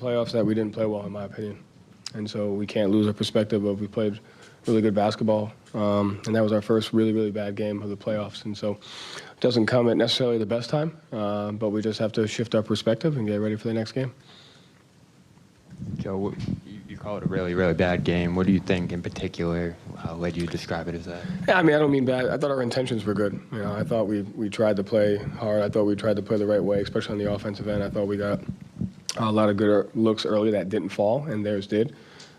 Playoffs that we didn't play well, in my opinion. And so we can't lose our perspective of we played really good basketball. And that was our first really, really bad game of the playoffs. And so it doesn't come at necessarily the best time, but we just have to shift our perspective and get ready for the next game. Joe, you call it a really, really bad game. What do you think in particular led you to describe it as that? Yeah, I mean, I don't mean bad. I thought our intentions were good. You know, I thought we tried to play hard. I thought we tried to play the right way, especially on the offensive end. I thought we got a lot of good looks early that didn't fall, and theirs did.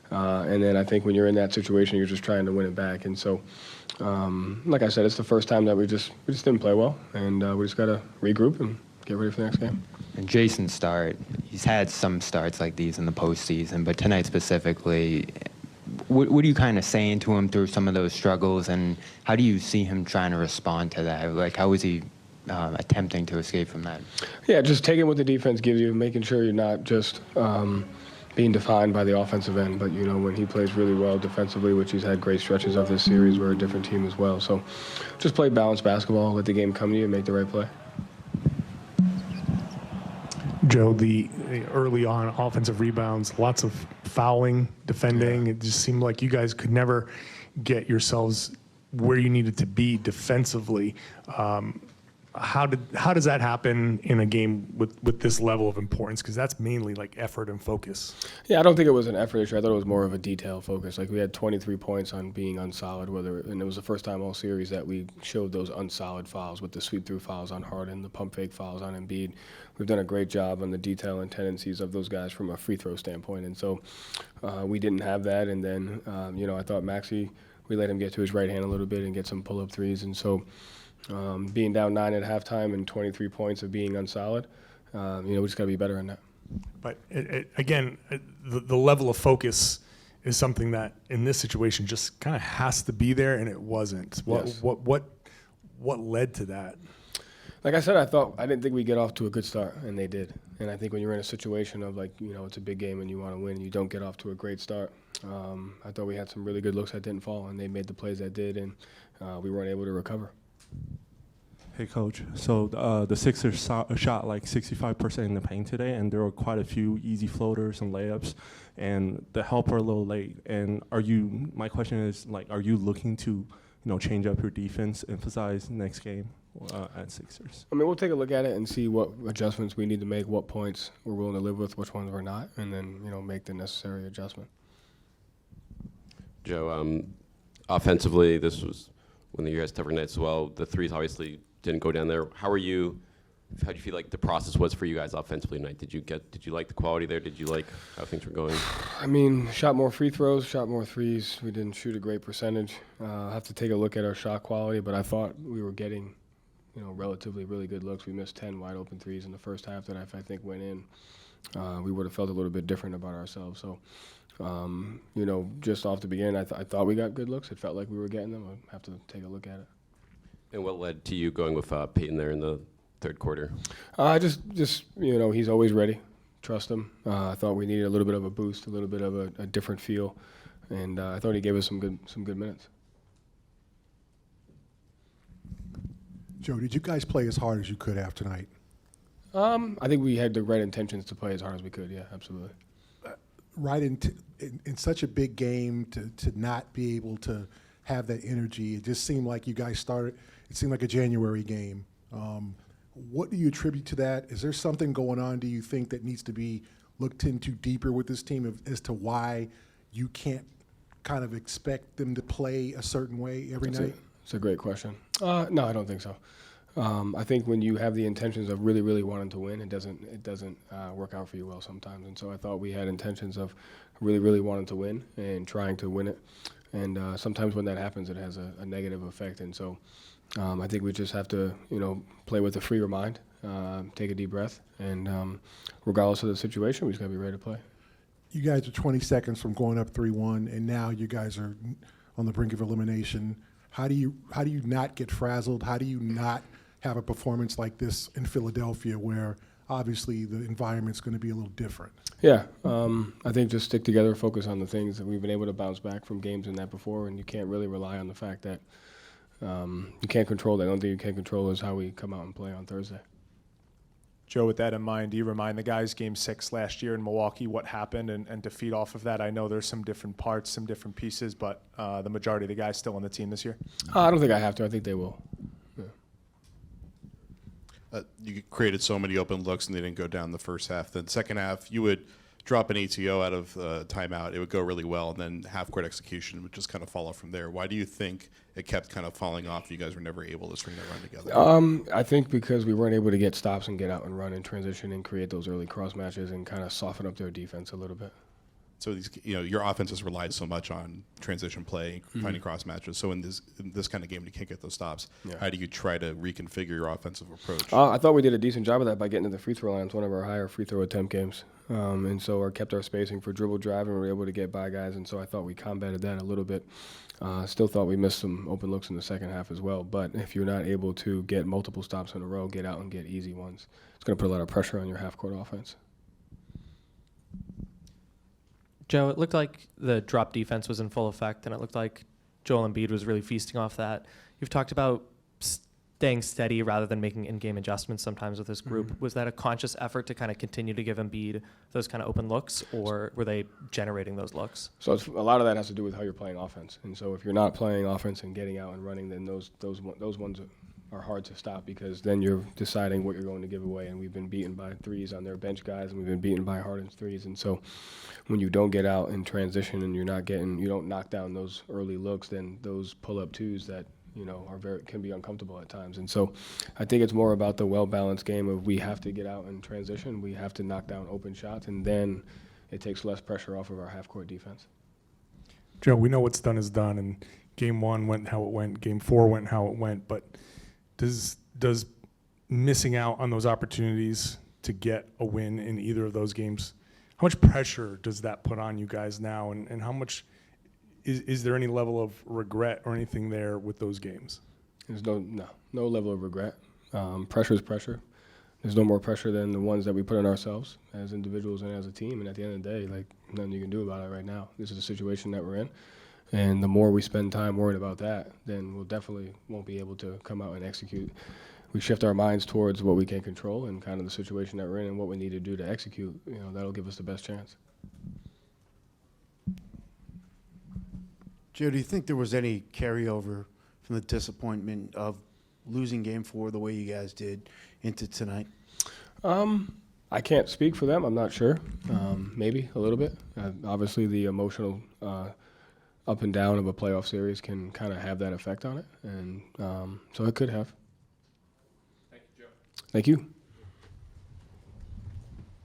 And then I think when you're in that situation, you're just trying to win it back. And so, like I said, it's the first time that we just didn't play well, and we just got to regroup and get ready for the next game. And Jason's start, he's had some starts like these in the postseason, but tonight specifically, what are you kind of saying to him through some of those struggles, and how do you see him trying to respond to that? Like, how is he attempting to escape from that? Yeah, just taking what the defense gives you, making sure you're not just being defined by the offensive end, but, you know, when he plays really well defensively, which he's had great stretches of this series, we're a different team as well. So just play balanced basketball, let the game come to you, and make the right play. Joe, the early on offensive rebounds, lots of fouling, defending. Yeah. It just seemed like you guys could never get yourselves where you needed to be defensively. How does that happen in a game with this level of importance? Because that's mainly like effort and focus. Yeah, I don't think it was an effort issue. I thought it was more of a detail focus. Like, we had 23 points on being unsolid, and it was the first time all series that we showed those unsolid fouls with the sweep-through fouls on Harden, the pump-fake fouls on Embiid. We've done a great job on the detail and tendencies of those guys from a free throw standpoint, and so we didn't have that. And then, I thought Maxey, we let him get to his right hand a little bit and get some pull-up threes, and so being down 9 at halftime and 23 points of being unsolid, we just got to be better in that. But again, the level of focus is something that in this situation just kind of has to be there, and it wasn't. Yes. What led to that? Like I said, I didn't think we'd get off to a good start, and they did. And I think when you're in a situation of, like, it's a big game and you want to win, and you don't get off to a great start. I thought we had some really good looks that didn't fall, and they made the plays that did, and we weren't able to recover. Hey, Coach. So the Sixers shot like 65% in the paint today, and there were quite a few easy floaters and layups, and the help are a little late. And my question is, like, are you looking to, change up your defense, emphasize next game at Sixers? I mean, we'll take a look at it and see what adjustments we need to make, what points we're willing to live with, which ones we're not, and then, make the necessary adjustment. Joe, offensively, this was one of your guys' tougher nights as well. The threes obviously didn't go down there. How do you feel like the process was for you guys offensively tonight? Did you like the quality there? Did you like how things were going? I mean, shot more free throws, shot more threes. We didn't shoot a great percentage. I have to take a look at our shot quality, but I thought we were getting, relatively really good looks. We missed 10 wide open threes in the first half that if I think went in, we would have felt a little bit different about ourselves. So, just off the beginning, I thought we got good looks. It felt like we were getting them. I'll have to take a look at it. And what led to you going with Peyton there in the third quarter? Just he's always ready. Trust him. I thought we needed a little bit of a boost, a little bit of a different feel, and I thought he gave us some good minutes. Joe, did you guys play as hard as you could have tonight? I think we had the right intentions to play as hard as we could. Yeah, absolutely. Right in such a big game to not be able to have that energy, it just seemed like you guys started. It seemed like a January game. What do you attribute to that? Is there something going on, do you think, that needs to be looked into deeper with this team as to why you can't kind of expect them to play a certain way every night? It's a great question. No, I don't think so. I think when you have the intentions of really, really wanting to win, it doesn't work out for you well sometimes. And so I thought we had intentions of really, really wanting to win and trying to win it. And sometimes when that happens, it has a negative effect. And so I think we just have to, play with a freer mind, take a deep breath, and regardless of the situation, we just got to be ready to play. You guys are 20 seconds from going up 3-1, and now you guys are on the brink of elimination. How do you not get frazzled? How do you not have a performance like this in Philadelphia, where obviously the environment's going to be a little different? Yeah, I think just stick together, focus on the things that we've been able to bounce back from games in that before, and you can't really rely on the fact that you can't control that. The only thing you can control is how we come out and play on Thursday. Joe, with that in mind, do you remind the guys Game 6 last year in Milwaukee what happened and to feed off of that? I know there's some different parts, some different pieces, but the majority of the guys still on the team this year? I don't think I have to. I think they will. You created so many open looks and they didn't go down the first half. Then second half, you would drop an ATO out of timeout. It would go really well, and then half-court execution would just kind of fall off from there. Why do you think it kept kind of falling off? You guys were never able to string that run together. I think because we weren't able to get stops and get out and run and transition and create those early cross matches and kind of soften up their defense a little bit. So these, your offense has relied so much on transition play, finding cross matches. So in this kind of game, you can't get those stops. Yeah. How do you try to reconfigure your offensive approach? I thought we did a decent job of that by getting to the free throw line. It's one of our higher free throw attempt games. And so we kept our spacing for dribble drive, and we were able to get by guys. And so I thought we combated that a little bit. Still thought we missed some open looks in the second half as well. But if you're not able to get multiple stops in a row, get out and get easy ones, it's going to put a lot of pressure on your half-court offense. Joe, it looked like the drop defense was in full effect, and it looked like Joel Embiid was really feasting off that. You've talked about staying steady rather than making in-game adjustments sometimes with this group. Was that a conscious effort to kind of continue to give Embiid those kind of open looks, or were they generating those looks? So a lot of that has to do with how you're playing offense. And so if you're not playing offense and getting out and running, then those ones are hard to stop, because then you're deciding what you're going to give away. And we've been beaten by threes on their bench guys, and we've been beaten by Harden's threes. And so when you don't get out in transition and you don't knock down those early looks, then those pull-up twos that can be uncomfortable at times. And so I think it's more about the well-balanced game of we have to get out in transition, we have to knock down open shots, and then it takes less pressure off of our half-court defense. Joe, we know what's done is done, and Game 1 went how it went, Game 4 went how it went, but does missing out on those opportunities to get a win in either of those games, how much pressure does that put on you guys now, and how much is there any level of regret or anything there with those games? There's no level of regret. Pressure is pressure. There's no more pressure than the ones that we put on ourselves as individuals and as a team. And at the end of the day, nothing you can do about it right now. This is the situation that we're in. And the more we spend time worrying about that, then we'll definitely won't be able to come out and execute. We shift our minds towards what we can control and kind of the situation that we're in and what we need to do to execute. That'll give us the best chance. Joe, do you think there was any carryover from the disappointment of losing Game 4 the way you guys did into tonight? I can't speak for them. I'm not sure. Maybe a little bit. Obviously, the emotional up and down of a playoff series can kind of have that effect on it. And so it could have. Thank you, Joe. Thank you.